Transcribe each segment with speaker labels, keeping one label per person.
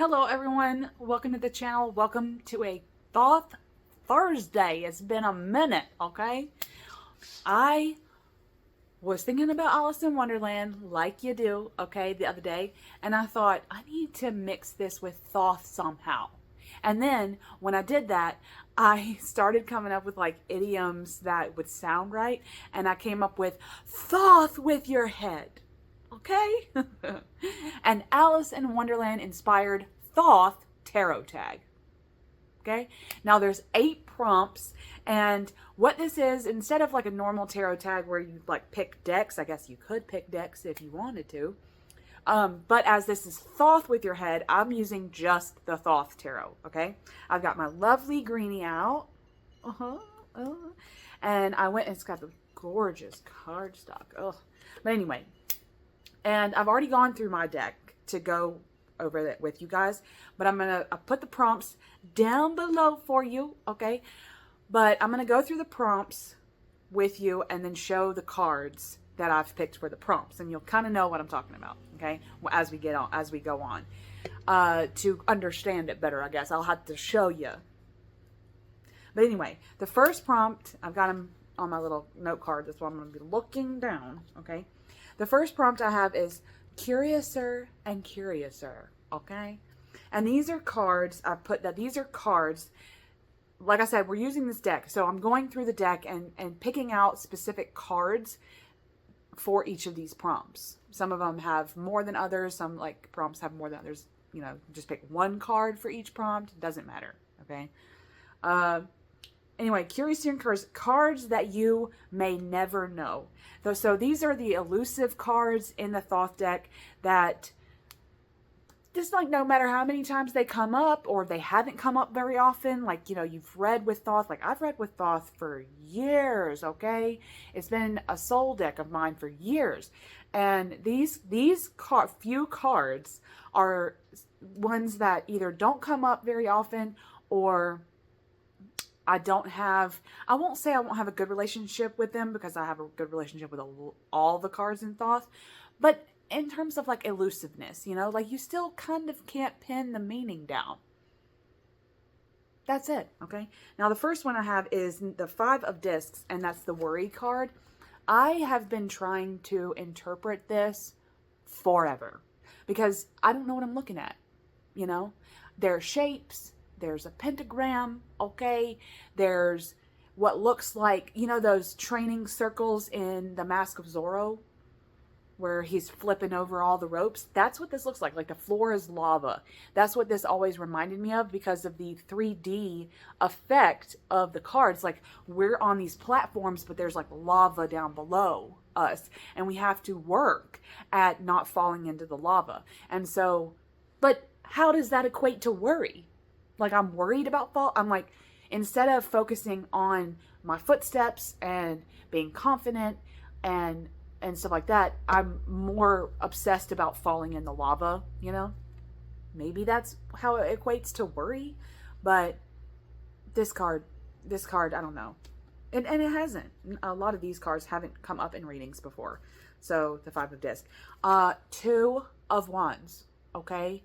Speaker 1: Hello everyone, welcome to the channel. Welcome to a Thoth Thursday. It's been a minute, okay? I was thinking about Alice in Wonderland like you do, okay, the other day, and I thought I need to mix this with Thoth somehow. And then when I did that, I started coming up with like idioms that would sound right, and I came up with Thoth with your head. Okay? And Alice in Wonderland inspired Thoth Tarot tag. Okay? Now there's 8 prompts, and what this is, instead of like a normal tarot tag where you like pick decks, I guess you could pick decks if you wanted to. But as this is Thoth with your head, I'm using just the Thoth Tarot, okay? I've got my lovely greenie out. And I went, it's got the gorgeous cardstock. But anyway, and I've already gone through my deck to go over it with you guys, but I'll put the prompts down below for you, okay? But I'm going to go through the prompts with you and then show the cards that I've picked for the prompts, and you'll kind of know what I'm talking about, okay? As we go on, to understand it better, I guess I'll have to show you. But anyway, the first prompt, I've got them on my little note card. That's why I'm going to be looking down, okay? The first prompt I have is Curiouser and Curiouser, okay? And these are cards, these are cards, like I said, we're using this deck. So I'm going through the deck and picking out specific cards for each of these prompts. Some of them have more than others. Some like prompts have more than others. You know, just pick one card for each prompt. It doesn't matter, okay? Anyway, Curious and cards that you may never know. So these are the elusive cards in the Thoth deck that just like no matter how many times they come up or they haven't come up very often, like, you know, you've read with Thoth, like I've read with Thoth for years, okay? It's been a soul deck of mine for years. And these few cards are ones that either don't come up very often or I won't say I won't have a good relationship with them because I have a good relationship with all the cards in Thoth, but in terms of like elusiveness, you know, like you still kind of can't pin the meaning down. That's it, okay? Now the first one I have is the 5 of Discs, and that's the Worry card. I have been trying to interpret this forever because I don't know what I'm looking at, you know? There are shapes. There's a pentagram, okay? There's what looks like, you know, those training circles in The Mask of Zorro where he's flipping over all the ropes. That's what this looks like. Like the floor is lava. That's what this always reminded me of because of the 3D effect of the cards. Like we're on these platforms, but there's like lava down below us and we have to work at not falling into the lava. And so, but how does that equate to worry? Like I'm worried about fall. I'm like, instead of focusing on my footsteps and being confident and stuff like that, I'm more obsessed about falling in the lava, you know? Maybe that's how it equates to worry, but this card, I don't know. And it hasn't. A lot of these cards haven't come up in readings before. So the 5 of Discs. 2 of Wands, okay?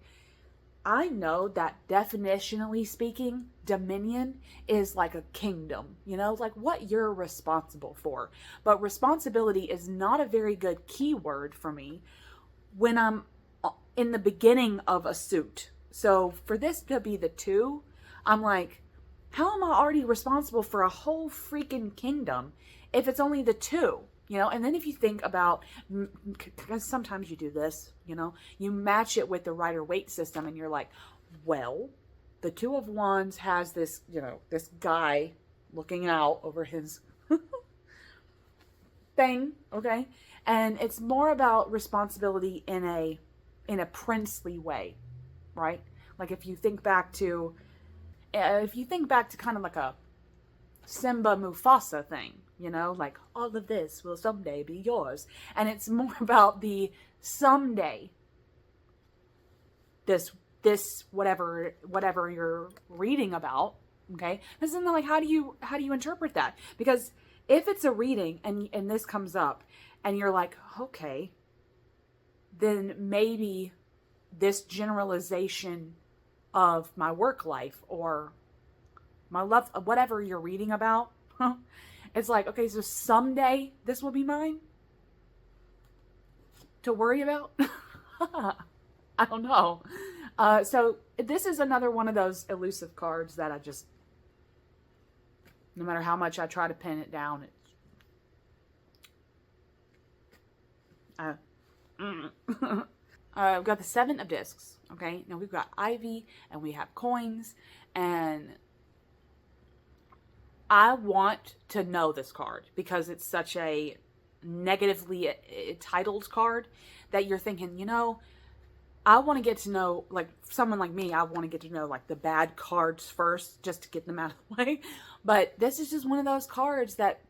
Speaker 1: I know that definitionally speaking, dominion is like a kingdom, you know, like what you're responsible for. But responsibility is not a very good keyword for me when I'm in the beginning of a suit. So for this to be the 2, I'm like, how am I already responsible for a whole freaking kingdom if it's only the 2? You know, and then if you think about, because sometimes you do this, you know, you match it with the Rider-Waite system and you're like, well, the 2 of Wands has this, you know, this guy looking out over his thing, okay? And it's more about responsibility in a princely way, right? Like if you think back to kind of like a Simba Mufasa thing, you know, like all of this will someday be yours. And it's more about the someday, this whatever you're reading about, okay? This isn't like, how do you interpret that? Because if it's a reading and this comes up and you're like, okay, then maybe this generalization of my work life or my love, whatever you're reading about. It's like, okay, so someday this will be mine to worry about. I don't know. So this is another one of those elusive cards that I just, no matter how much I try to pin it down, it's we've got the 7 of discs. Okay, now we've got ivy and we have coins, and I want to know this card because it's such a negatively titled card that you're thinking, you know, I want to get to know, like someone like me, I want to get to know like the bad cards first just to get them out of the way. But this is just one of those cards that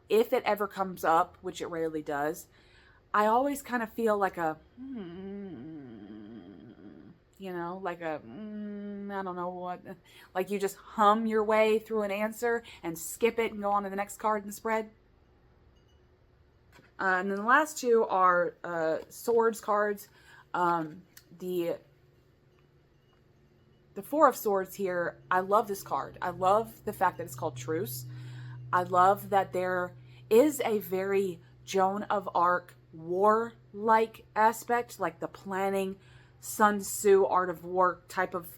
Speaker 1: if it ever comes up, which it rarely does, I always kind of feel like a, you know, like a, I don't know what, like you just hum your way through an answer and skip it and go on to the next card in the spread. And then the last 2 are swords cards. The 4 of Swords here, I love this card. I love the fact that it's called Truce. I love that there is a very Joan of Arc war-like aspect, like the planning, Sun Tzu, Art of War type of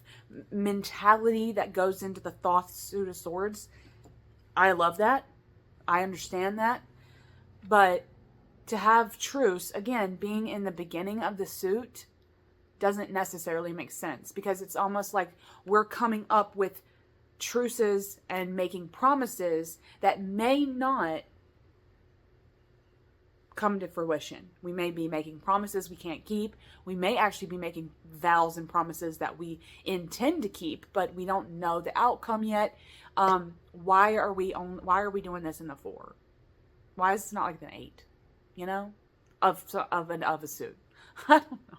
Speaker 1: mentality that goes into the Thoth suit of swords. I love that. I understand that. But to have Truce, again, being in the beginning of the suit, doesn't necessarily make sense, because it's almost like we're coming up with truces and making promises that may not come to fruition. We may be making promises we can't keep. We may actually be making vows and promises that we intend to keep, but we don't know the outcome yet. Why are we doing this in the 4? Why is it not like an 8? You know, of a suit? I don't know.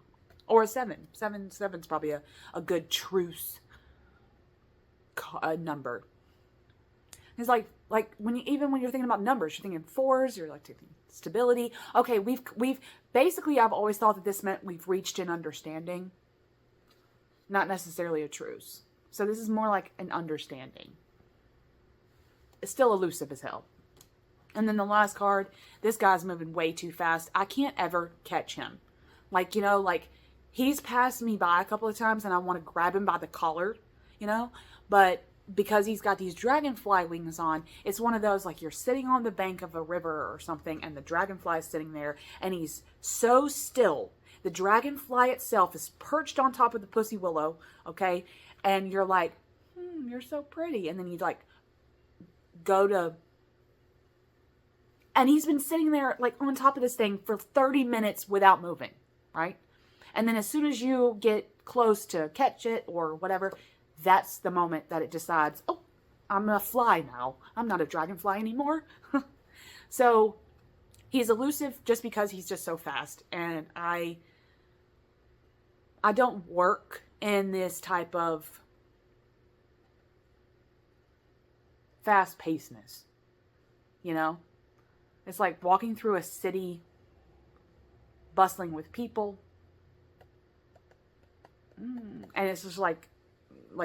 Speaker 1: Or a 7. 7's probably a good truce number. It's like when you're thinking about numbers, you're thinking 4s. You're like thinking stability. Okay, we've basically, I've always thought that this meant we've reached an understanding, not necessarily a truce. So this is more like an understanding. It's still elusive as hell. And then the last card, this guy's moving way too fast. I can't ever catch him. Like, you know, like he's passed me by a couple of times and I want to grab him by the collar, you know, but because he's got these dragonfly wings on, it's one of those, like you're sitting on the bank of a river or something and the dragonfly is sitting there and he's so still. The dragonfly itself is perched on top of the pussy willow, okay? And you're like, you're so pretty. And then you like go to, and he's been sitting there like on top of this thing for 30 minutes without moving, right? And then as soon as you get close to catch it or whatever, that's the moment that it decides, oh, I'm a fly now. I'm not a dragonfly anymore. So he's elusive just because he's just so fast. And I don't work in this type of fast-pacedness, you know? It's like walking through a city bustling with people. And it's just like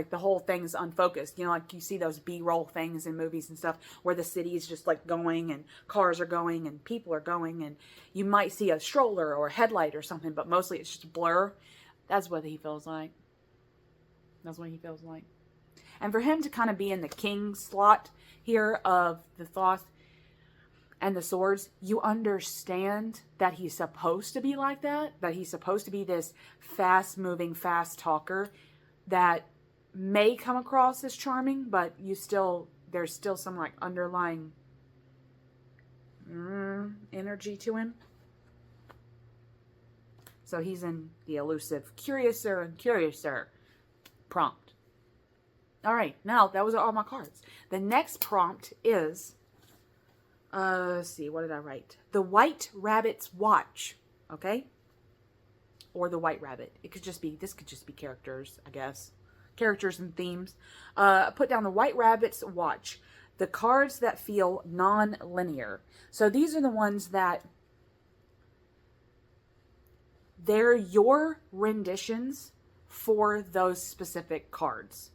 Speaker 1: the whole thing's unfocused. You know, like you see those B-roll things in movies and stuff where the city is just like going and cars are going and people are going and you might see a stroller or a headlight or something, but mostly it's just a blur. That's what he feels like. That's what he feels like. And for him to kind of be in the king slot here of the Thoth and the swords, you understand that he's supposed to be like that he's supposed to be this fast-moving, fast talker that may come across as charming, but there's still some like underlying energy to him. So he's in the elusive, curiouser and curiouser prompt. All right, now that was all my cards. The next prompt is, let's see, what did I write? The White Rabbit's Watch, okay? Or the White Rabbit. This could just be characters, I guess. Characters and themes. Put down the White Rabbit's Watch. The cards that feel non-linear. So these are the ones that they're your renditions for those specific cards.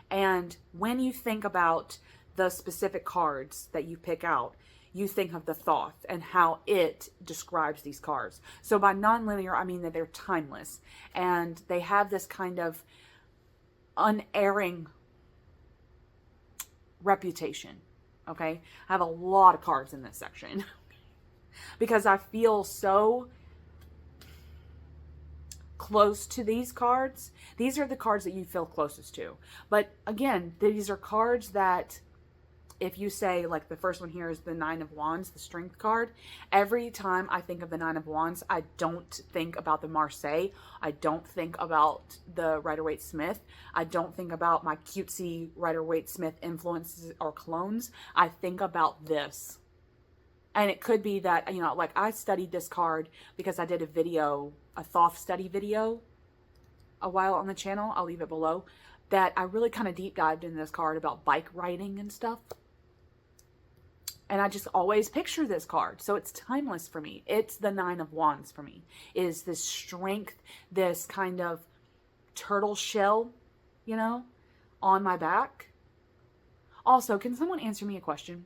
Speaker 1: And when you think about the specific cards that you pick out, you think of the Thoth and how it describes these cards. So by non-linear, I mean that they're timeless and they have this kind of unerring reputation. Okay, I have a lot of cards in this section because I feel so close to these cards. These are the cards that you feel closest to. But again, these are cards that, if you say, like the first one here is the Nine of Wands, the Strength card. Every time I think of the Nine of Wands, I don't think about the Marseille. I don't think about the Rider-Waite-Smith. I don't think about my cutesy Rider-Waite-Smith influences or clones. I think about this. And it could be that, you know, like I studied this card because I did a video, a Thoth study video a while on the channel. I'll leave it below. That I really kind of deep dived in this card about bike riding and stuff. And I just always picture this card. So it's timeless for me. It's the Nine of Wands for me. Is this strength, this kind of turtle shell, you know, on my back. Also, can someone answer me a question?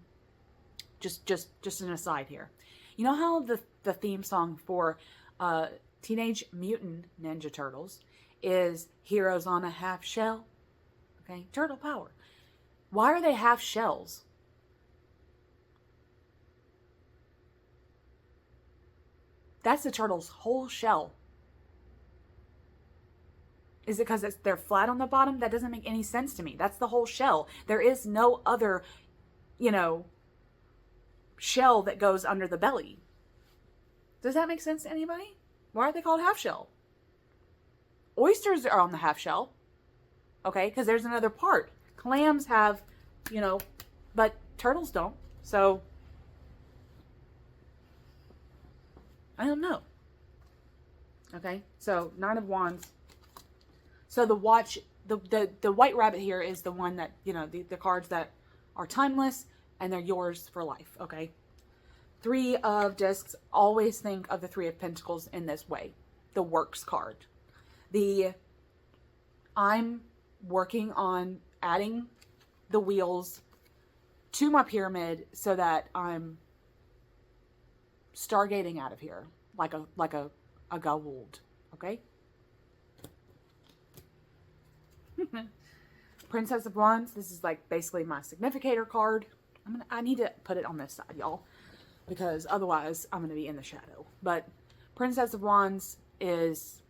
Speaker 1: Just an aside here. You know how the theme song for Teenage Mutant Ninja Turtles is Heroes on a Half Shell? Okay, turtle power. Why are they half shells? That's the turtle's whole shell. Is it because they're flat on the bottom? That doesn't make any sense to me. That's the whole shell. There is no other, you know, shell that goes under the belly. Does that make sense to anybody? Why are they called half shell? Oysters are on the half shell. Okay, because there's another part. Clams have, you know, but turtles don't. So I don't know. Okay, so Nine of Wands. So the white rabbit here is the one that, you know, the cards that are timeless and they're yours for life. Okay. Three of Discs. Always think of the Three of Pentacles in this way. The Works card. I'm working on adding the wheels to my pyramid so that I'm stargating out of here like a Goa'uld, okay? Princess of Wands. This is like basically my significator card. I need to put it on this side, y'all, because otherwise I'm gonna be in the shadow. But Princess of Wands is,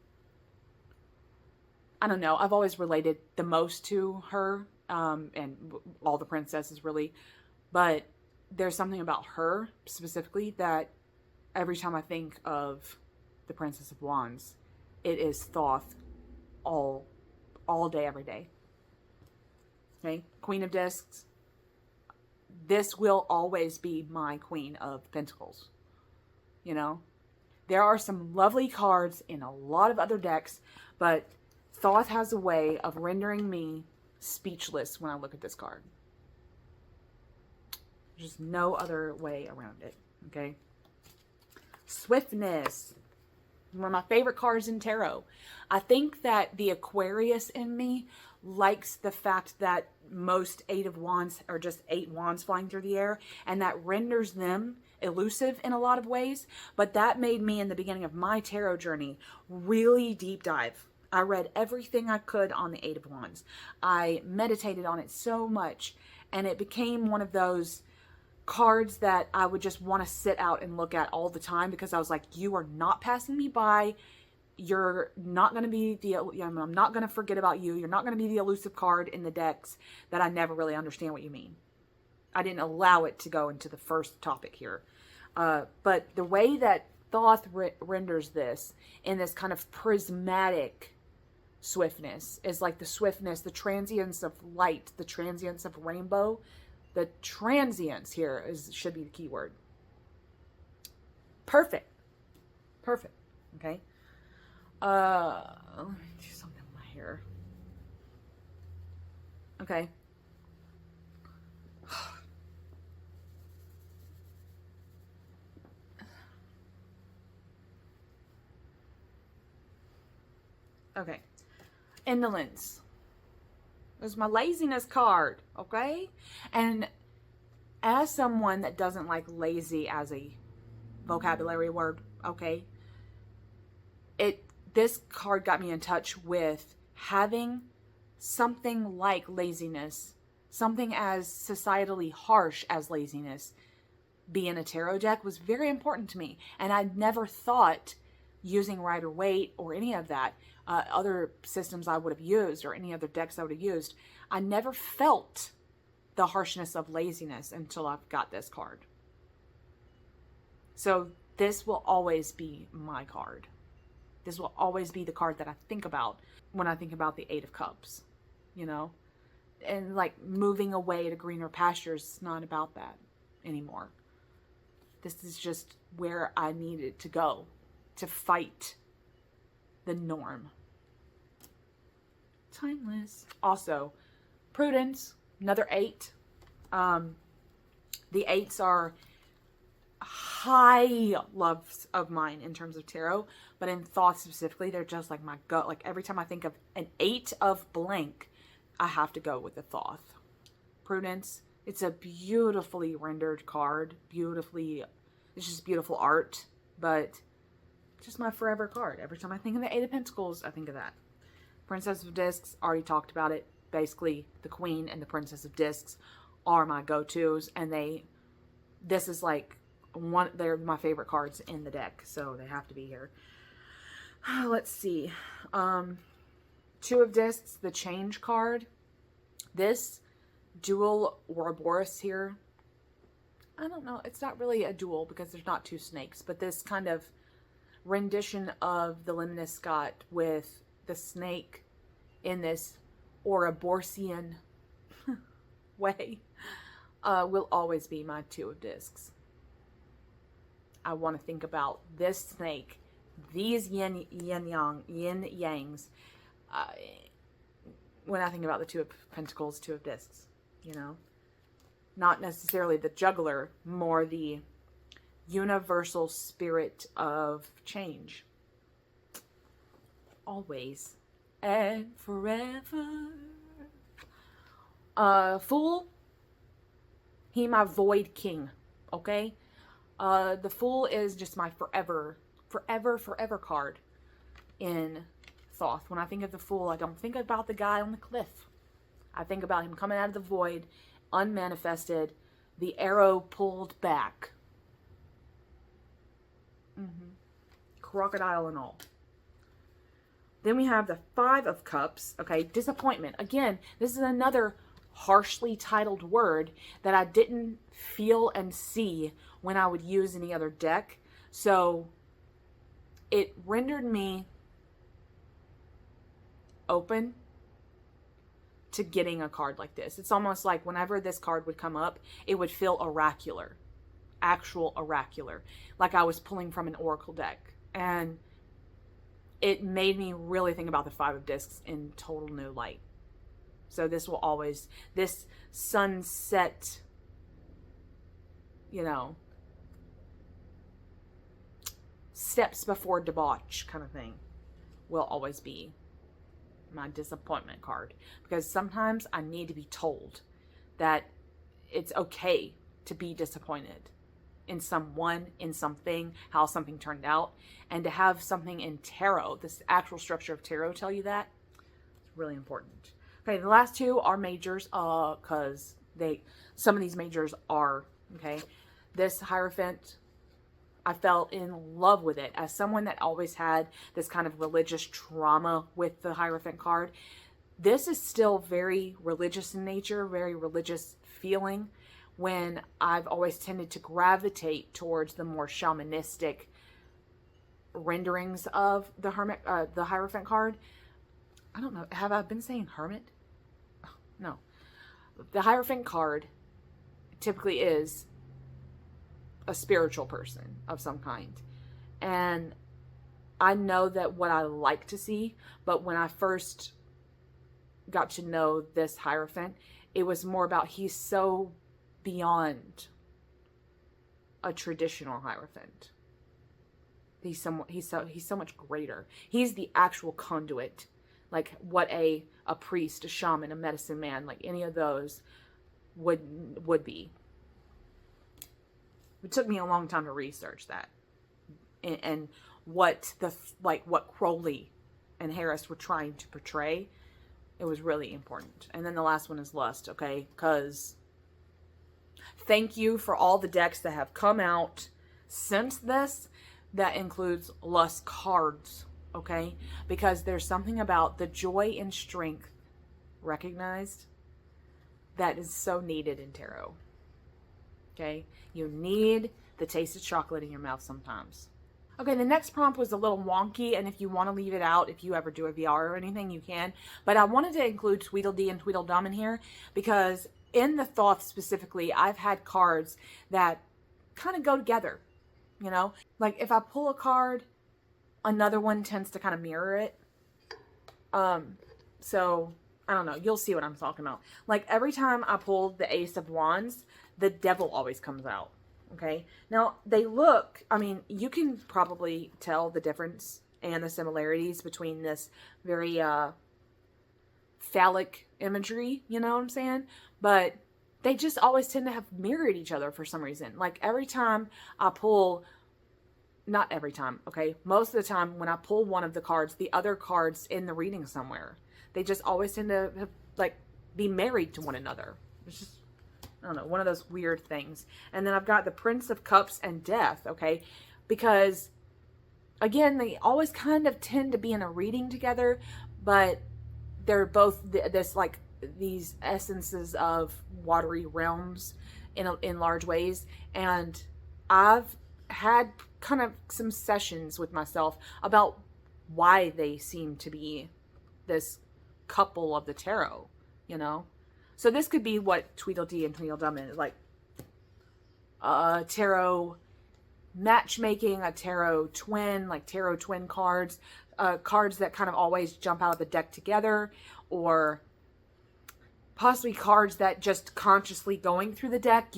Speaker 1: I don't know, I've always related the most to her, and all the princesses really, but there's something about her specifically that every time I think of the Princess of Wands, it is Thoth all day, every day. Okay, Queen of Discs. This will always be my Queen of Pentacles. You know, there are some lovely cards in a lot of other decks, but Thoth has a way of rendering me speechless when I look at this card. There's just no other way around it. Okay. Swiftness. One of my favorite cards in tarot. I think that the Aquarius in me likes the fact that most Eight of Wands are just 8 wands flying through the air, and that renders them elusive in a lot of ways. But that made me, in the beginning of my tarot journey, really deep dive. I read everything I could on the Eight of Wands. I meditated on it so much, and it became one of those cards that I would just want to sit out and look at all the time, because I was like, you are not passing me by. You're not going to be I'm not going to forget about you. You're not going to be the elusive card in the decks that I never really understand what you mean. I didn't allow it to go into the first topic here. But the way that Thoth renders this in this kind of prismatic swiftness is like the swiftness, the transience of light, the transience of rainbow. The transience here should be the key word. Perfect. Perfect. Okay. Let me do something with my hair. Okay. Okay. Indolence. It was my laziness card, okay? And as someone that doesn't like lazy as a vocabulary word, okay, this card got me in touch with having something like laziness, something as societally harsh as laziness, be in a tarot deck was very important to me. And I'd never thought using Rider-Waite or any of that, other systems I would have used or any other decks I would have used, I never felt the harshness of laziness until I've got this card. So this will always be my card. This will always be the card that I think about when I think about the Eight of Cups, you know? And like moving away to greener pastures is not about that anymore. This is just where I needed to go to fight the norm. Timeless. Also, Prudence, another 8. The 8s are high loves of mine in terms of tarot, but in Thoth specifically, they're just like my gut. Like every time I think of an 8 of blank, I have to go with the Thoth. Prudence, it's a beautifully rendered card. It's just beautiful art, but just my forever card. Every time I think of the 8 of Pentacles, I think of that. Princess of Discs, already talked about it. Basically, the Queen and the Princess of Discs are my go-tos, and this is like they're my favorite cards in the deck, so they have to be here. Let's see. 2 of Discs, the Change card. This dual Ouroboros here, I don't know, it's not really a duel because there's not 2 snakes, but this kind of rendition of the Luminous Scott with the snake in this Ouroborosian way will always be my 2 of Discs. I want to think about this snake, these yin yangs, when I think about the 2 of Pentacles, 2 of Discs, you know? Not necessarily the juggler, more the universal spirit of change. Always and forever. Fool, he my void king, okay? The Fool is just my forever card in Thoth. When I think of the Fool, I don't think about the guy on the cliff. I think about him coming out of the void, unmanifested, the arrow pulled back. Crocodile and all. Then we have the 5 of Cups. Okay, disappointment. Again, this is another harshly titled word that I didn't feel and see when I would use any other deck. So it rendered me open to getting a card like this. It's almost like whenever this card would come up, it would feel oracular. Actual oracular. Like I was pulling from an oracle deck. And it made me really think about the 5 of Discs in total new light. So this will always, this sunset, you know, steps before debauch kind of thing will always be my disappointment card. Because sometimes I need to be told that it's okay to be disappointed in someone, in something, how something turned out. And to have something in tarot, this actual structure of tarot, tell you that, it's really important. Okay, the last 2 are majors, because some of these majors are, okay. This Hierophant, I fell in love with it. As someone that always had this kind of religious trauma with the Hierophant card, this is still very religious in nature, very religious feeling, when I've always tended to gravitate towards the more shamanistic renderings of the Hierophant card. I don't know. Have I been saying hermit? No. The Hierophant card typically is a spiritual person of some kind. And I know that what I like to see, but when I first got to know this Hierophant, it was more about he's so beyond a traditional Hierophant. He's so much greater. He's the actual conduit like what a priest, a shaman, a medicine man, like any of those would be. It took me a long time to research that, and what what Crowley and Harris were trying to portray. It was really important. And then the last one is lust, okay? Because thank you for all the decks that have come out since this that includes lust cards, okay? Because there's something about the joy and strength recognized that is so needed in tarot, okay? You need the taste of chocolate in your mouth sometimes. Okay, the next prompt was a little wonky, and if you want to leave it out, if you ever do a VR or anything, you can. But I wanted to include Tweedle-Dee and Tweedle-Dum in here because in the Thoth specifically, I've had cards that kind of go together, you know? Like if I pull a card, another one tends to kind of mirror it. So, I don't know. You'll see what I'm talking about. Like every time I pull the Ace of Wands, the devil always comes out. Okay, now they look, I mean, you can probably tell the difference and the similarities between this very phallic imagery, you know what I'm saying? But they just always tend to have mirrored each other for some reason. Like every time I pull, not every time, okay, most of the time when I pull one of the cards, the other card's in the reading somewhere. They just always tend to have, like, be married to one another. It's just, I don't know, one of those weird things. And then I've got the Prince of Cups and Death, okay? Because, again, they always kind of tend to be in a reading together, but they're both these essences of watery realms in large ways. And I've had kind of some sessions with myself about why they seem to be this couple of the tarot, you know? So this could be what Tweedle-Dee and Tweedle-Dum is, like tarot matchmaking, a tarot twin, like tarot twin cards, cards that kind of always jump out of the deck together, or possibly cards that just consciously going through the deck,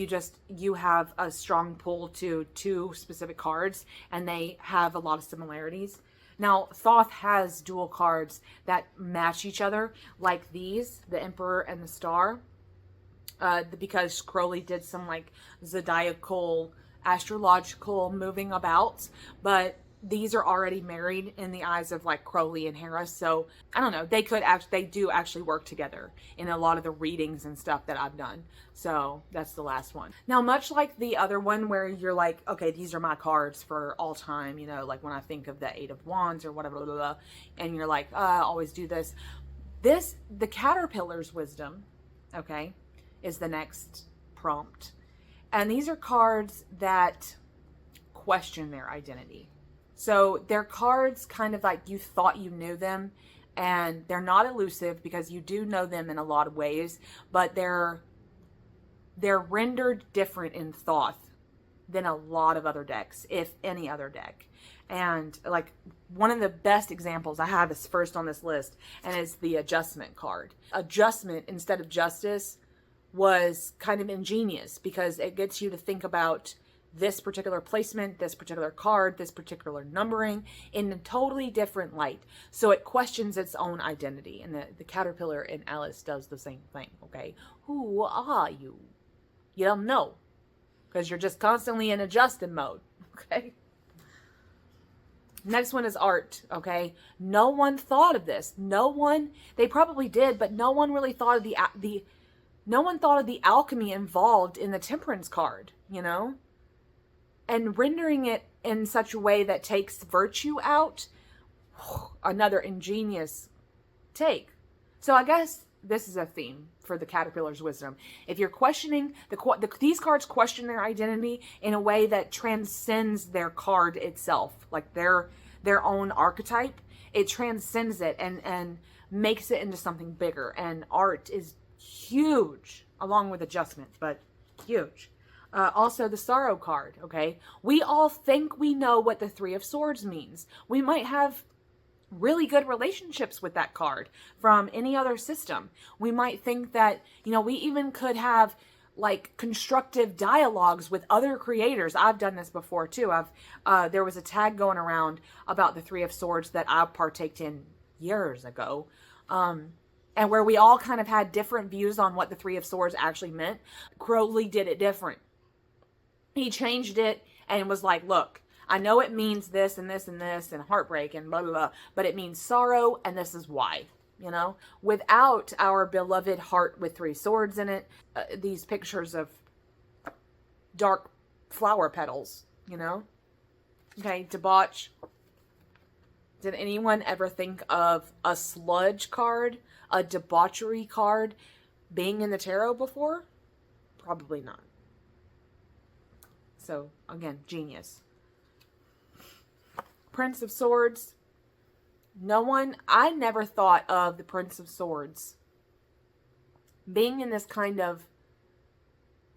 Speaker 1: you have a strong pull to two specific cards, and they have a lot of similarities. Now, Thoth has dual cards that match each other, like these, the Emperor and the Star, because Crowley did some, like, zodiacal, astrological moving about, but these are already married in the eyes of, like, Crowley and Harris, so, I don't know, they do actually work together in a lot of the readings and stuff that I've done. So, that's the last one. Now, much like the other one where you're like, okay, these are my cards for all time, you know, like when I think of the Eight of Wands or whatever, blah, blah, blah, and you're like, I always do this. The Caterpillar's Wisdom, okay, is the next prompt. And these are cards that question their identity. So they're cards kind of like you thought you knew them, and they're not elusive because you do know them in a lot of ways, but they're rendered different in Thoth than a lot of other decks, if any other deck. And like one of the best examples I have is first on this list, and it's the Adjustment card. Adjustment instead of Justice was kind of ingenious because it gets you to think about this particular placement, this particular card, this particular numbering in a totally different light. So it questions its own identity. And the Caterpillar in Alice does the same thing, okay? Who are you? You don't know because you're just constantly in adjusting mode, okay? Next one is art, okay? No one thought of this. They probably did, but no one really thought of no one thought of the alchemy involved in the Temperance card, you know? And rendering it in such a way that takes virtue out, another ingenious take. So I guess this is a theme for the Caterpillar's Wisdom. If you're questioning, these cards question their identity in a way that transcends their card itself, like their own archetype. It transcends it and makes it into something bigger. And art is huge, along with Adjustment, but huge. Also the Sorrow card, okay? We all think we know what the Three of Swords means. We might have really good relationships with that card from any other system. We might think that, you know, we even could have like constructive dialogues with other creators. I've done this before too. There was a tag going around about the Three of Swords that I partaked in years ago. And where we all kind of had different views on what the Three of Swords actually meant. Crowley did it different. He changed it and was like, look, I know it means this and this and this and heartbreak and blah, blah, blah, but it means sorrow, and this is why, you know? Without our beloved heart with three swords in it, these pictures of dark flower petals, you know? Okay, debauch. Did anyone ever think of a sludge card, a debauchery card, being in the tarot before? Probably not. So, again, genius. Prince of Swords. I never thought of the Prince of Swords being in this kind of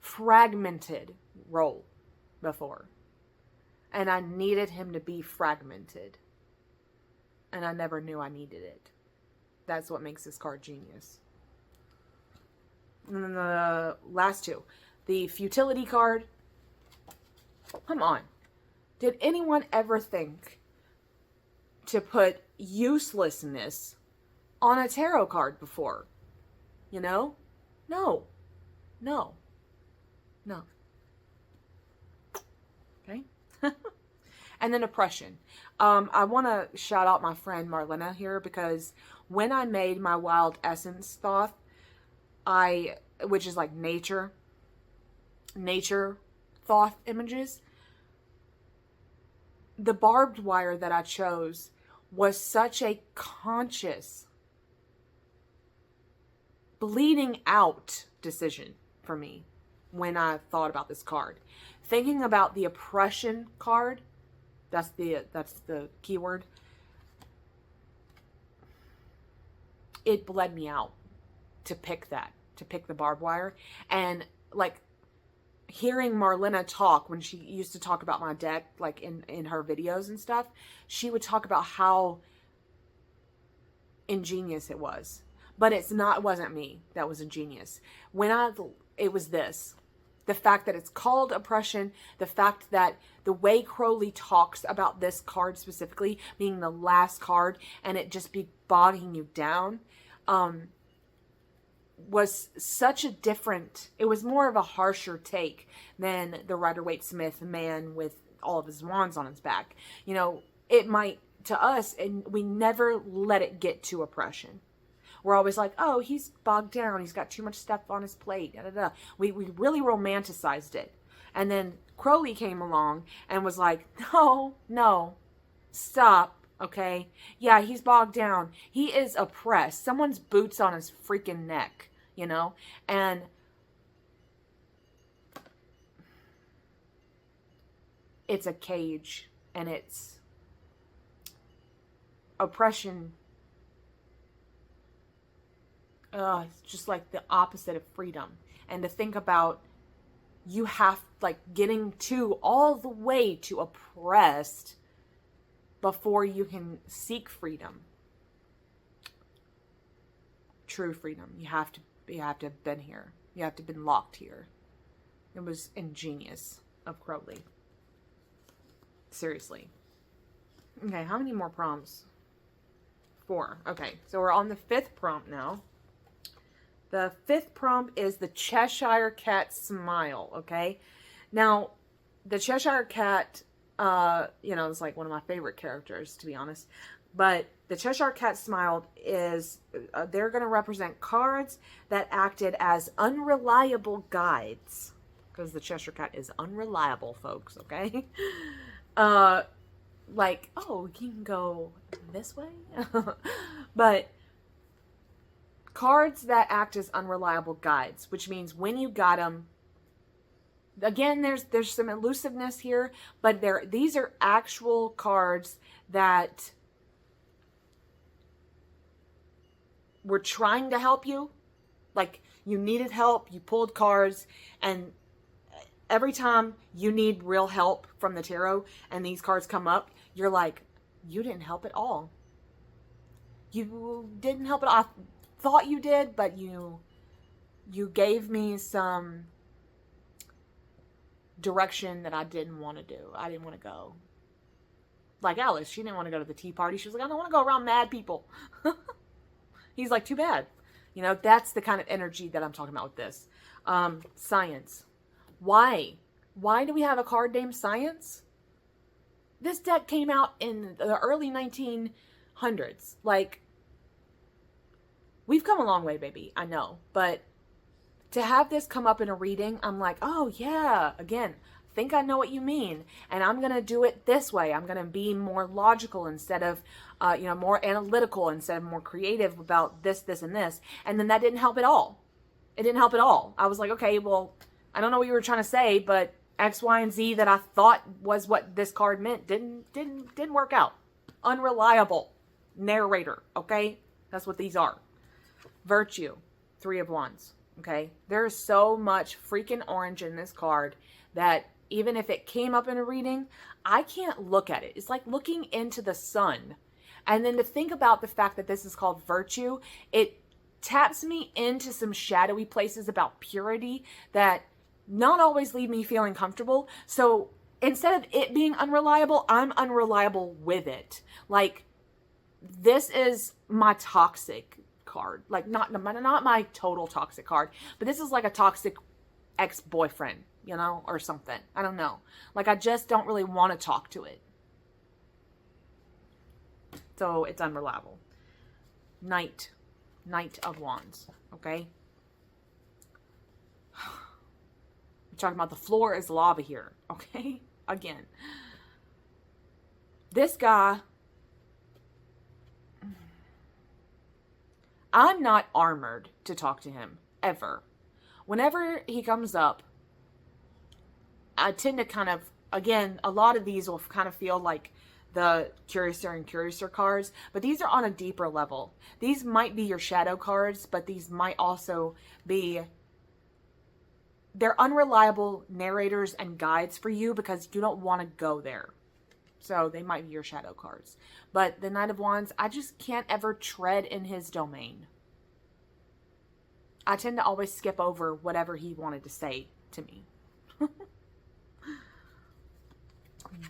Speaker 1: fragmented role before. And I needed him to be fragmented. And I never knew I needed it. That's what makes this card genius. And then the last two. The Futility card. Come on. Did anyone ever think to put uselessness on a tarot card before? You know? No. No. No. Okay? And then oppression. I want to shout out my friend Marlena here, because when I made my Wild Essence Thoth, which is like nature Thoth images, the barbed wire that I chose was such a conscious, bleeding out decision for me when I thought about this card. Thinking about the oppression card, that's the keyword, it bled me out to pick the barbed wire. And like hearing Marlena talk, when she used to talk about my deck, like in her videos and stuff, she would talk about how ingenious it was. But it wasn't me that was ingenious. It was this. The fact that it's called oppression, the fact that the way Crowley talks about this card specifically being the last card and it just be bogging you down, was such a different, it was more of a harsher take than the Rider-Waite-Smith man with all of his wands on his back. You know, it might, to us, and we never let it get to oppression. We're always like, oh, he's bogged down, he's got too much stuff on his plate, da, da, da. We really romanticized it. And then Crowley came along and was like, no, stop. Okay. Yeah, he's bogged down. He is oppressed. Someone's boots on his freaking neck, you know? And it's a cage, and it's oppression. It's just like the opposite of freedom. And to think about, you have, like, getting to all the way to oppressed before you can seek freedom. True freedom. You have to have been here. You have to have been locked here. It was ingenious of Crowley. Seriously. Okay, how many more prompts? 4. Okay, so we're on the 5th prompt now. The 5th prompt is the Cheshire Cat smile, okay? Now, the Cheshire Cat, it's like one of my favorite characters, to be honest. But the Cheshire Cat smile is, they're going to represent cards that acted as unreliable guides. Because the Cheshire Cat is unreliable, folks, okay? Like, oh, you can go this way? But cards that act as unreliable guides, which means when you got them, again, there's some elusiveness here, but these are actual cards that were trying to help you. Like, you needed help, you pulled cards, and every time you need real help from the tarot and these cards come up, you're like, you didn't help at all. You didn't help at all. I thought you did, but you gave me some direction that I didn't want to do. I didn't want to go. Like Alice, she didn't want to go to the tea party. She was like, I don't want to go around mad people. He's like, too bad. You know, that's the kind of energy that I'm talking about with this. Science. Why? Why do we have a card named Science? This deck came out in the early 1900s. Like, we've come a long way, baby. I know. But to have this come up in a reading, I'm like, oh, yeah. Again, I think I know what you mean. And I'm going to do it this way. I'm going to be more logical instead of, more analytical instead of more creative about this, this, and this. And then that didn't help at all. It didn't help at all. I was like, okay, well, I don't know what you were trying to say, but X, Y, and Z that I thought was what this card meant didn't work out. Unreliable narrator, okay? That's what these are. Virtue, 3 of Wands, okay? There's so much freaking orange in this card that even if it came up in a reading, I can't look at it. It's like looking into the sun. And then to think about the fact that this is called virtue, it taps me into some shadowy places about purity that not always leave me feeling comfortable. So instead of it being unreliable, I'm unreliable with it. Like, this is my toxic card. Like, not my total toxic card, but this is like a toxic ex-boyfriend, or something. I don't know. Like, I just don't really want to talk to it. So it's unreliable. Knight of Wands, okay? We're talking about the floor is lava here, okay? Again. This guy, I'm not armored to talk to him, ever. Whenever he comes up, I tend to kind of, again, a lot of these will kind of feel like the Curiouser and Curiouser cards, but these are on a deeper level. These might be your shadow cards, but these might also be, they're unreliable narrators and guides for you because you don't want to go there. So they might be your shadow cards. But the Knight of Wands, I just can't ever tread in his domain. I tend to always skip over whatever he wanted to say to me.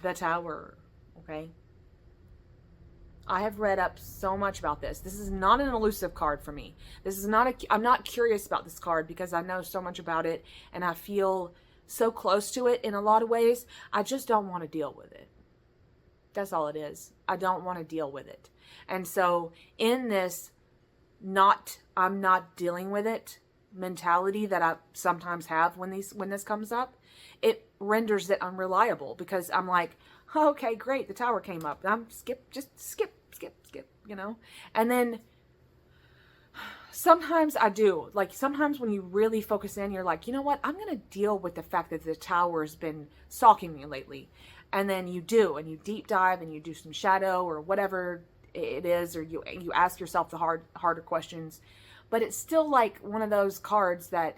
Speaker 1: The Tower. Okay. I have read up so much about this. This is not an elusive card for me. This is not I'm not curious about this card because I know so much about it and I feel so close to it in a lot of ways. I just don't want to deal with it. That's all it is. I don't want to deal with it. And so in this I'm not dealing with it mentality that I sometimes have when this comes up, it renders it unreliable because I'm like, okay, great, the Tower came up. I'm just skip, And then sometimes I do. Like, sometimes when you really focus in, you're like, you know what? I'm going to deal with the fact that the Tower's been stalking me lately. And then you do, and you deep dive, and you do some shadow or whatever it is, or you ask yourself the harder questions. But it's still like one of those cards that,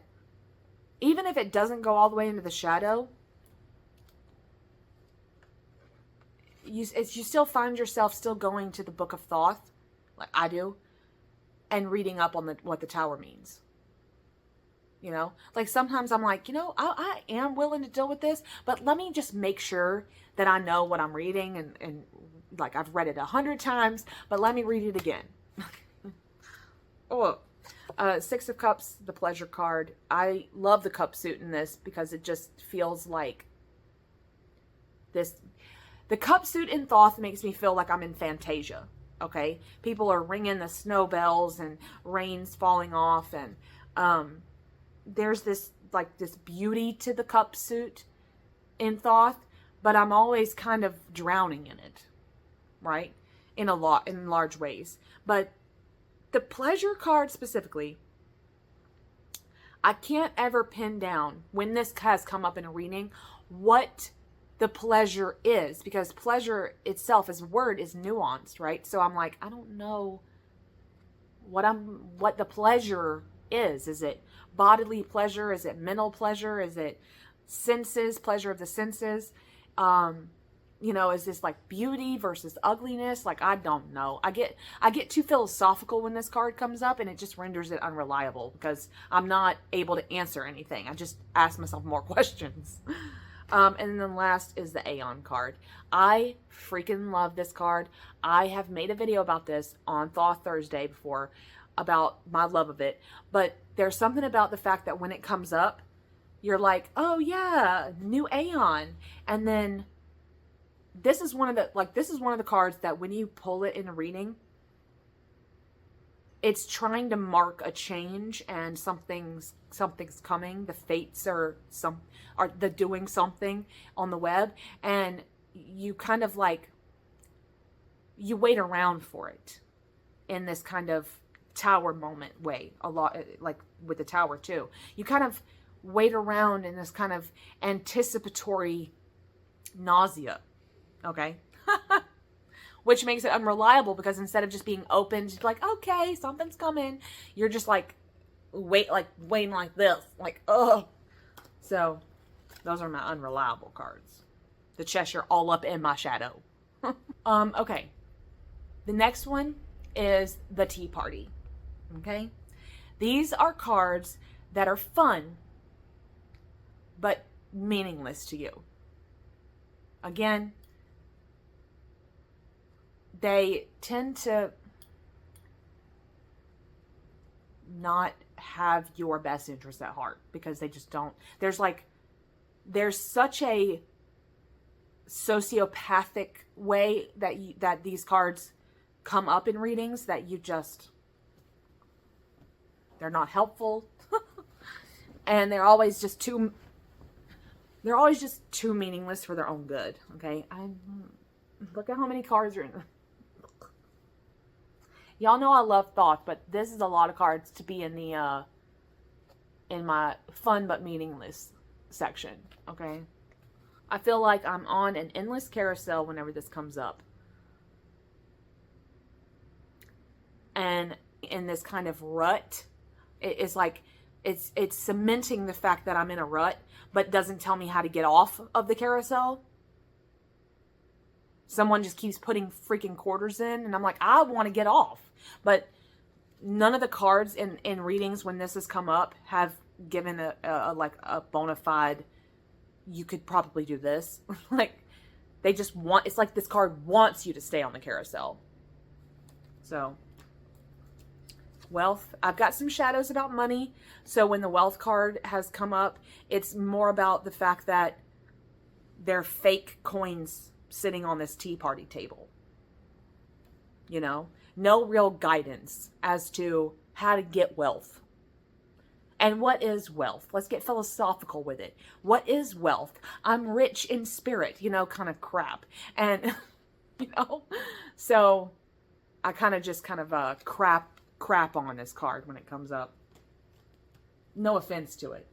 Speaker 1: even if it doesn't go all the way into the shadow, you still find yourself still going to the Book of Thoth, like I do, and reading up on what the Tower means. Like sometimes I'm like, I am willing to deal with this, but let me just make sure that I know what I'm reading, and like I've read it 100 times, but let me read it again. Six of Cups, the pleasure card. I love the cup suit in this because it just feels like this. The cup suit in Thoth makes me feel like I'm in Fantasia, okay? People are ringing the snow bells and rain's falling off, and there's this beauty to the cup suit in Thoth, but I'm always kind of drowning in it, right? In large ways. But the pleasure card specifically, I can't ever pin down, when this has come up in a reading, what the pleasure is, because pleasure itself as a word is nuanced, right? So I'm like, I don't know what the pleasure is. Is it bodily pleasure? Is it mental pleasure? Is it pleasure of the senses? Is this like beauty versus ugliness? Like, I don't know. I get too philosophical when this card comes up, and it just renders it unreliable because I'm not able to answer anything. I just ask myself more questions. And then last is the Aeon card. I freaking love this card. I have made a video about this on Thoth Thursday before about my love of it. But there's something about the fact that when it comes up, you're like, oh yeah, new Aeon. And then this is one of the cards that when you pull it in a reading, it's trying to mark a change and something's coming. The fates are the doing something on the web, and you kind of like, you wait around for it in this kind of tower moment way, a lot like with the tower too. You kind of wait around in this kind of anticipatory nausea, okay? Which makes it unreliable, because instead of just being open, just like, okay, something's coming, you're just like, waiting like this, like, oh. So those are my unreliable cards. The Cheshire all up in my shadow. Okay. The next one is the Tea Party. Okay. These are cards that are fun, but meaningless to you. Again, they tend to not have your best interests at heart, because they just don't. There's such a sociopathic way that these cards come up in readings that they're not helpful. And they're always just too meaningless for their own good. Okay. Look at how many cards are in there. Y'all know I love Thoth, but this is a lot of cards to be in the in my fun but meaningless section, okay? I feel like I'm on an endless carousel whenever this comes up. And in this kind of rut, it's like it's cementing the fact that I'm in a rut, but doesn't tell me how to get off of the carousel. Someone just keeps putting freaking quarters in, and I'm like, I want to get off. But none of the cards in readings when this has come up have given a bona fide, you could probably do this. Like, they just want, it's like this card wants you to stay on the carousel. So, wealth. I've got some shadows about money. So when the wealth card has come up, it's more about the fact that they're fake coins sitting on this tea party table. You know, no real guidance as to how to get wealth. And what is wealth? Let's get philosophical with it. What is wealth? I'm rich in spirit, you know, kind of crap. And, you know, so I kind of crap on this card when it comes up. No offense to it.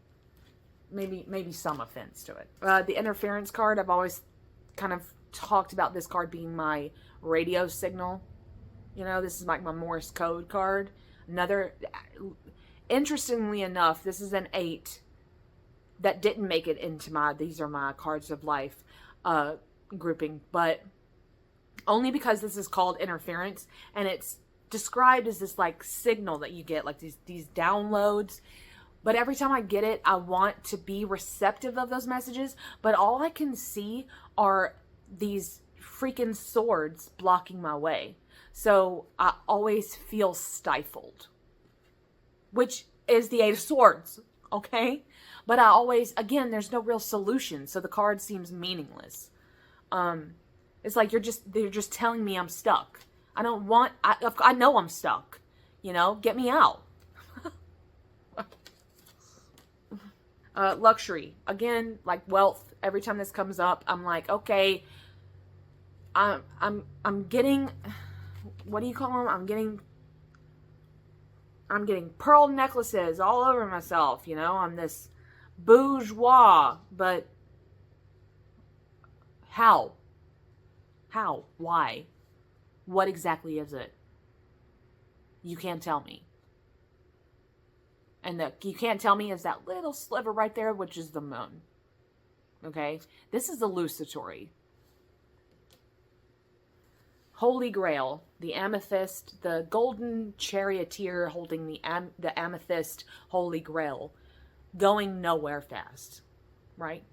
Speaker 1: Maybe some offense to it. The interference card, I've always kind of talked about this card being my radio signal. You know, this is like my Morse code card. Interestingly enough, this is an 8 that didn't make it into these are my cards of life grouping, but only because this is called interference, and it's described as this like signal that you get, like these downloads. But every time I get it, I want to be receptive of those messages, but all I can see are these freaking swords blocking my way. So I always feel stifled, which is the 8 of Swords, okay? But I always, again, there's no real solution, so the card seems meaningless. It's like they're just telling me I'm stuck. I know I'm stuck, you know? Get me out. Luxury. Again, like wealth, every time this comes up, I'm like, okay, I'm getting, what do you call them? I'm getting pearl necklaces all over myself, you know? I'm this bourgeois, but how? How? Why? What exactly is it? You can't tell me. And you can't tell me is that little sliver right there, which is the moon. Okay? This is illusory. Holy Grail, the amethyst, the golden charioteer holding the amethyst Holy Grail, going nowhere fast, right?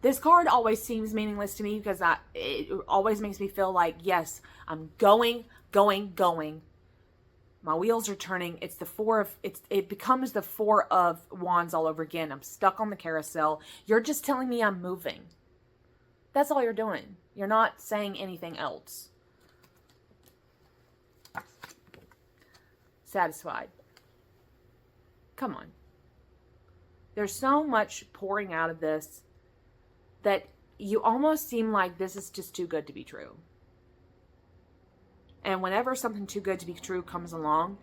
Speaker 1: This card always seems meaningless to me because it always makes me feel like, yes, I'm going. My wheels are turning. It's the it becomes the Four of Wands all over again. I'm stuck on the carousel. You're just telling me I'm moving. That's all you're doing. You're not saying anything else. Satisfied. Come on. There's so much pouring out of this that you almost seem like this is just too good to be true. And whenever something too good to be true comes along,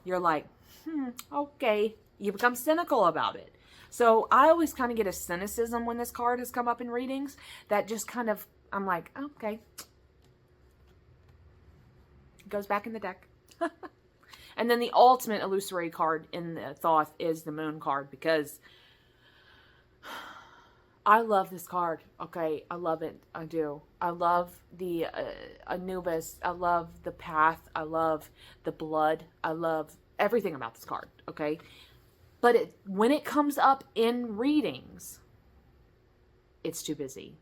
Speaker 1: you're like, okay. You become cynical about it. So I always kind of get a cynicism when this card has come up in readings that just kind of, I'm like, okay. It goes back in the deck. And then the ultimate illusory card in the Thoth is the Moon card, because I love this card. Okay, I love it. I do. I love the Anubis. I love the path. I love the blood. I love everything about this card. Okay, but when it comes up in readings, it's too busy.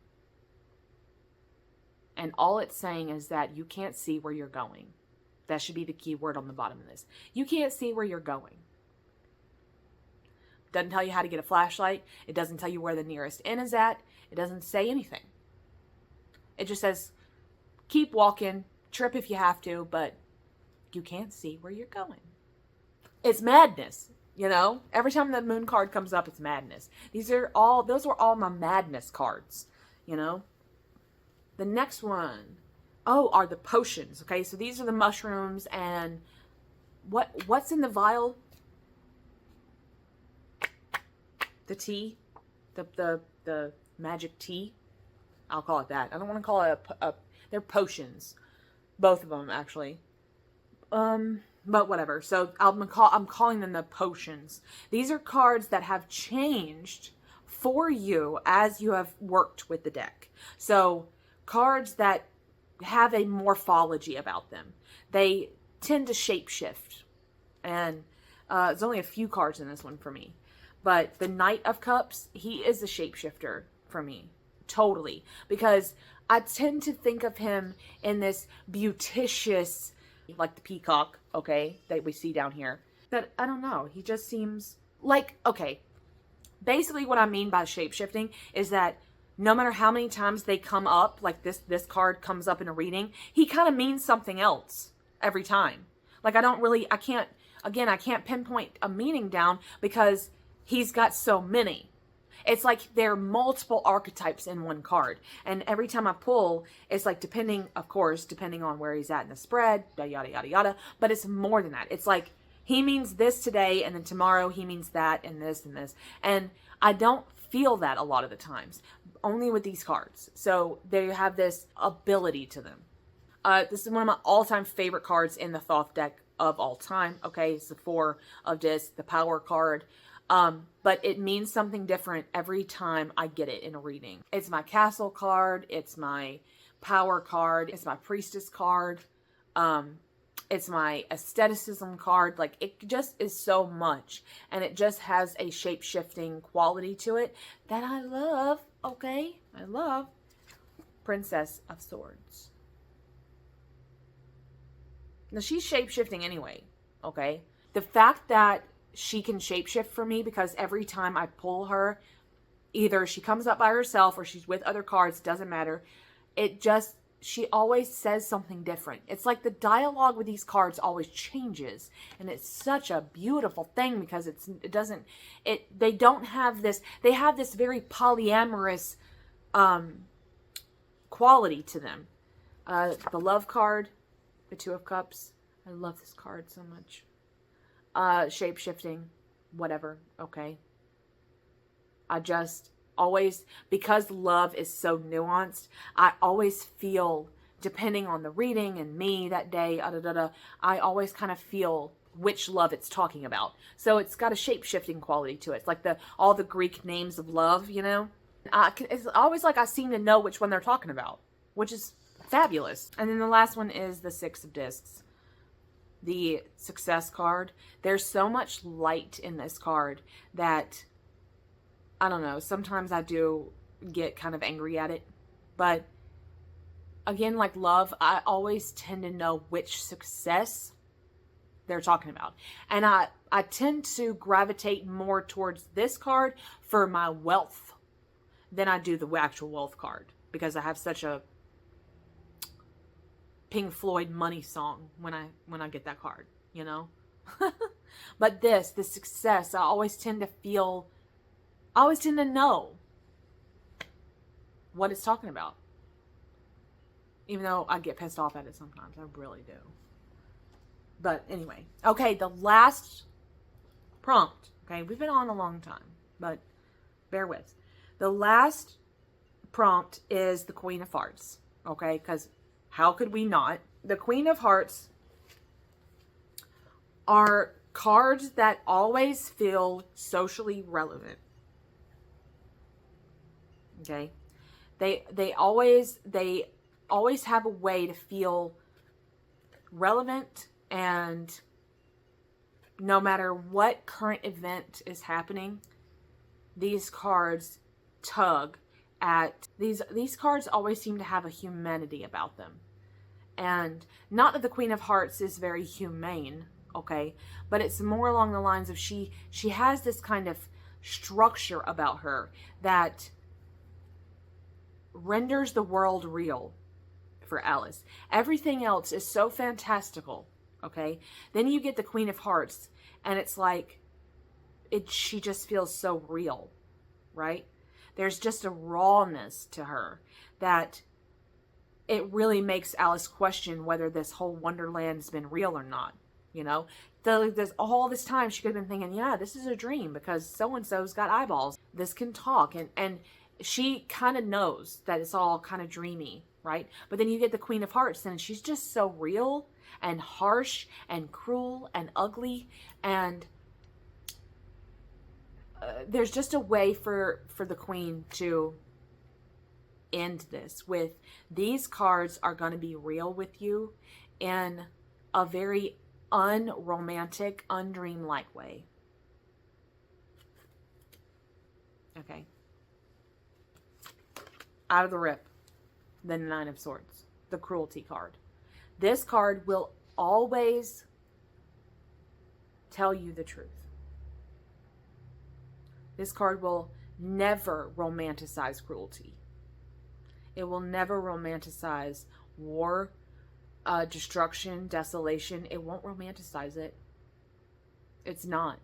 Speaker 1: And all it's saying is that you can't see where you're going. That should be the key word on the bottom of this. You can't see where you're going. Doesn't tell you how to get a flashlight. It doesn't tell you where the nearest inn is at. It doesn't say anything. It just says, keep walking, trip if you have to, but you can't see where you're going. It's madness, you know? Every time the Moon card comes up, it's madness. Those were all my madness cards, you know? The next one, are the potions, okay? So these are the mushrooms, and what's in the vial? The tea, the magic tea. I'll call it that. I don't want to call it they're potions, both of them actually. But whatever. So I'm calling them the potions. These are cards that have changed for you as you have worked with the deck. So cards that have a morphology about them. They tend to shapeshift, and there's only a few cards in this one for me. But the Knight of Cups, he is a shapeshifter for me. Totally. Because I tend to think of him in this beauticious, like the peacock, okay, that we see down here. But I don't know. He just seems like, okay, basically what I mean by shapeshifting is that no matter how many times they come up, like this card comes up in a reading, he kind of means something else every time. Like I can't pinpoint a meaning down because he's got so many. It's like there are multiple archetypes in one card. And every time I pull, it's like depending on where he's at in the spread, yada, yada, yada. But it's more than that. It's like he means this today, and then tomorrow he means that, and this, and this. And I don't feel that a lot of the times. Only with these cards. So they have this ability to them. This is one of my all-time favorite cards in the Thoth deck of all time. Okay, it's the Four of Discs, the Power card. But it means something different every time I get it in a reading. It's my Castle card. It's my Power card. It's my Priestess card. It's my Aestheticism card. Like, it just is so much. And it just has a shape-shifting quality to it that I love. Okay? I love Princess of Swords. Now, she's shape-shifting anyway. Okay? The fact that she can shapeshift for me, because every time I pull her, either she comes up by herself or she's with other cards, doesn't matter. She always says something different. It's like the dialogue with these cards always changes, and it's such a beautiful thing because they have this very polyamorous quality to them. The Love card, the Two of Cups. I love this card so much. Shape-shifting, whatever, okay. I just always, because love is so nuanced, I always feel, depending on the reading and me that day, I always kind of feel which love it's talking about. So it's got a shape-shifting quality to it. It's like all the Greek names of love, you know? It's always like I seem to know which one they're talking about, which is fabulous. And then the last one is the Six of Discs. the success card. There's so much light in this card that, I don't know, sometimes I do get kind of angry at it. But again, like love, I always tend to know which success they're talking about. And I tend to gravitate more towards this card for my wealth than I do the actual wealth card, because I have such a Pink Floyd money song when I get that card, you know. But the success, I always tend to know what it's talking about, even though I get pissed off at it sometimes. I really do. But anyway, okay, the last prompt. Okay, we've been on a long time, but bear with. The last prompt is the Queen of Hearts. Okay, because how could we not? The Queen of Hearts are cards that always feel socially relevant. Okay, they always have a way to feel relevant. And no matter what current event is happening, these cards tug at these cards always seem to have a humanity about them. And not that the Queen of Hearts is very humane, okay, but it's more along the lines of she has this kind of structure about her that renders the world real for Alice. Everything else is so fantastical. Okay, then you get the Queen of Hearts, and it's like, she just feels so real, right? There's just a rawness to her that it really makes Alice question whether this whole Wonderland has been real or not, you know? There's all this time she could have been thinking, yeah, this is a dream because so-and-so's got eyeballs. This can talk, and she kind of knows that it's all kind of dreamy, right? But then you get the Queen of Hearts, and she's just so real and harsh and cruel and ugly, and there's just a way for the Queen to end this with, these cards are going to be real with you in a very unromantic, undreamlike way. Okay. Out of the rip, the Nine of Swords, the cruelty card. This card will always tell you the truth. This card will never romanticize cruelty. It will never romanticize war, destruction, desolation. It won't romanticize it. It's not.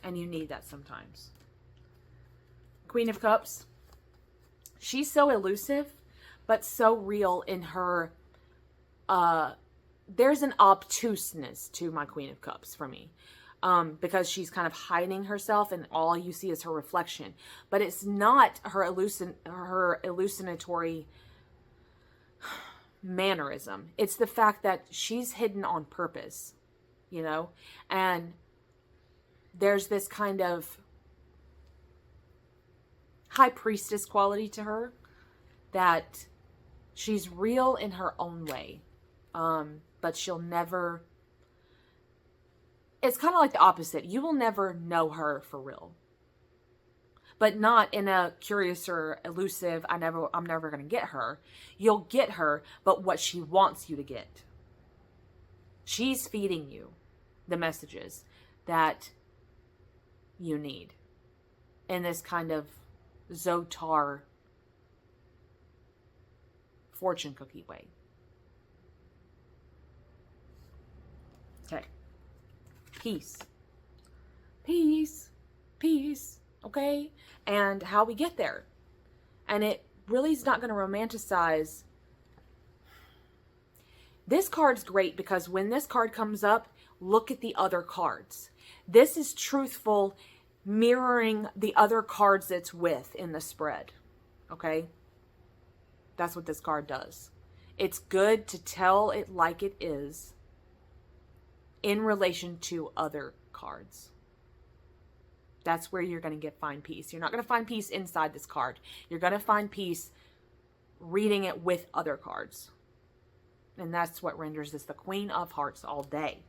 Speaker 1: And you need that sometimes. Queen of Cups. She's so elusive, but so real in her. There's an obtuseness to my Queen of Cups for me. Because she's kind of hiding herself and all you see is her reflection. But it's not her hallucinatory mannerism. It's the fact that she's hidden on purpose, you know? And there's this kind of high priestess quality to her that she's real in her own way. But she'll never... It's kind of like the opposite. You will never know her for real. But not in a curious or elusive, I'm never going to get her. You'll get her, but what she wants you to get. She's feeding you the messages that you need in this kind of Zotar fortune cookie way. Okay. Peace. Peace. Peace. Okay? And how we get there. And it really is not going to romanticize. This card's great because when this card comes up, look at the other cards. This is truthful, mirroring the other cards it's with in the spread. Okay? That's what this card does. It's good to tell it like it is in relation to other cards. That's where you're going to find peace. You're not going to find peace inside this card. You're going to find peace reading it with other cards. And that's what renders this the Queen of Hearts all day.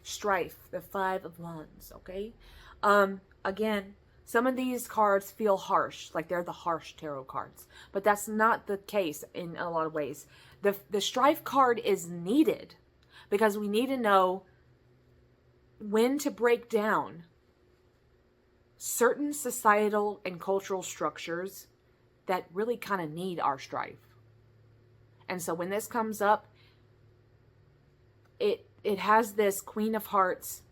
Speaker 1: Strife, the Five of Wands, okay? Again, some of these cards feel harsh, like they're the harsh tarot cards. But that's not the case in a lot of ways. The Strife card is needed because we need to know when to break down certain societal and cultural structures that really kind of need our strife. And so when this comes up, it has this Queen of Hearts,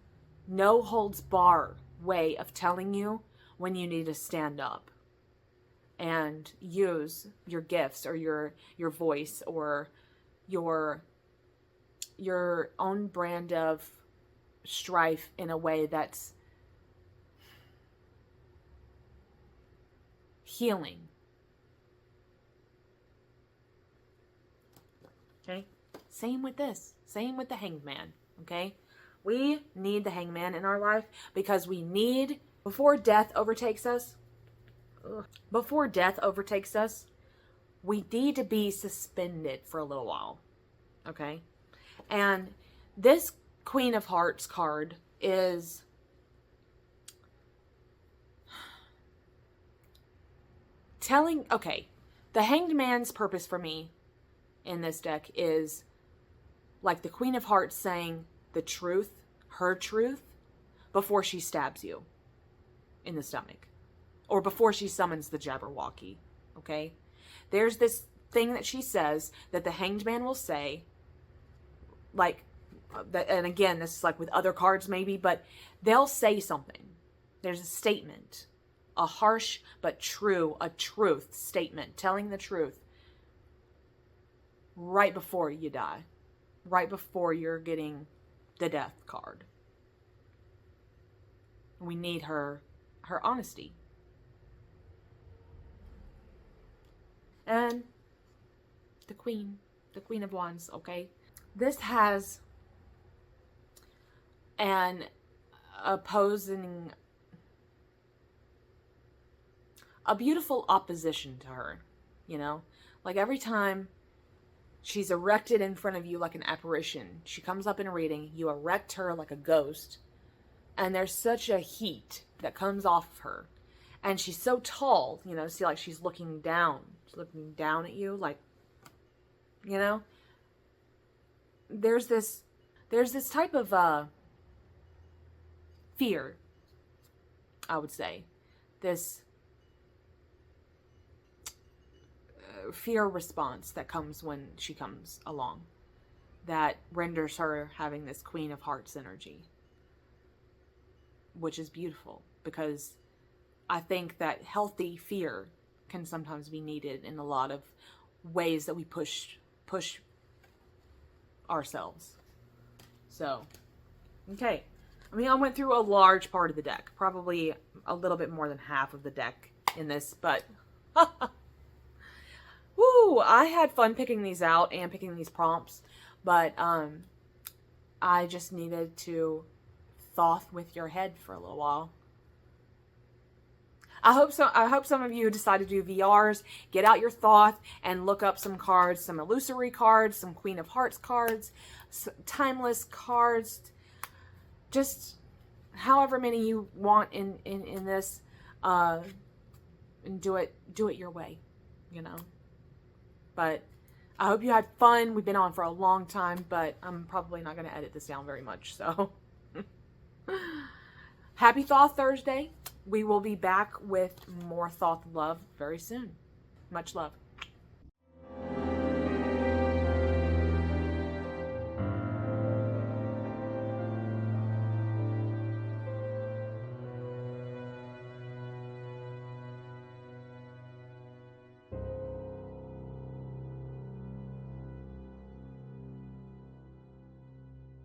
Speaker 1: no holds bar way of telling you when you need to stand up and use your gifts or your voice or your own brand of strife in a way that's healing. Okay? Same with this. Same with the Hanged Man. Okay? We need the Hanged Man in our life because we need, before death overtakes us, we need to be suspended for a little while. Okay? And this Queen of Hearts card is telling, okay, the Hanged Man's purpose for me in this deck is like the Queen of Hearts saying the truth, her truth, before she stabs you in the stomach or before she summons the Jabberwocky. Okay? There's this thing that she says that the Hanged Man will say, like, and again, this is like with other cards maybe, but they'll say something. There's a statement, a harsh but true, a truth statement, telling the truth right before you die, right before you're getting the death card. We need her honesty. And the Queen of Wands, okay? This has an opposing, a beautiful opposition to her, you know? Like every time she's erected in front of you like an apparition, she comes up in a reading, you erect her like a ghost, and there's such a heat that comes off of her. And she's so tall, you know, see, like she's looking down. She's looking down at you, like, you know? There's this type of fear, I would say. This fear response that comes when she comes along that renders her having this Queen of Hearts energy, which is beautiful because I think that healthy fear can sometimes be needed in a lot of ways that we push ourselves. So, okay. I mean, I went through a large part of the deck, probably a little bit more than half of the deck in this, but woo, I had fun picking these out and picking these prompts, but I just needed to Thoth with your head for a little while. I hope some of you decide to do VRs, get out your Thoth and look up some cards, some illusory cards, some Queen of Hearts cards, timeless cards, just however many you want in this, and do it your way, you know. But I hope you had fun. We've been on for a long time, but I'm probably not going to edit this down very much, so. Happy Thoth Thursday. We will be back with more Thoth love very soon. Much love.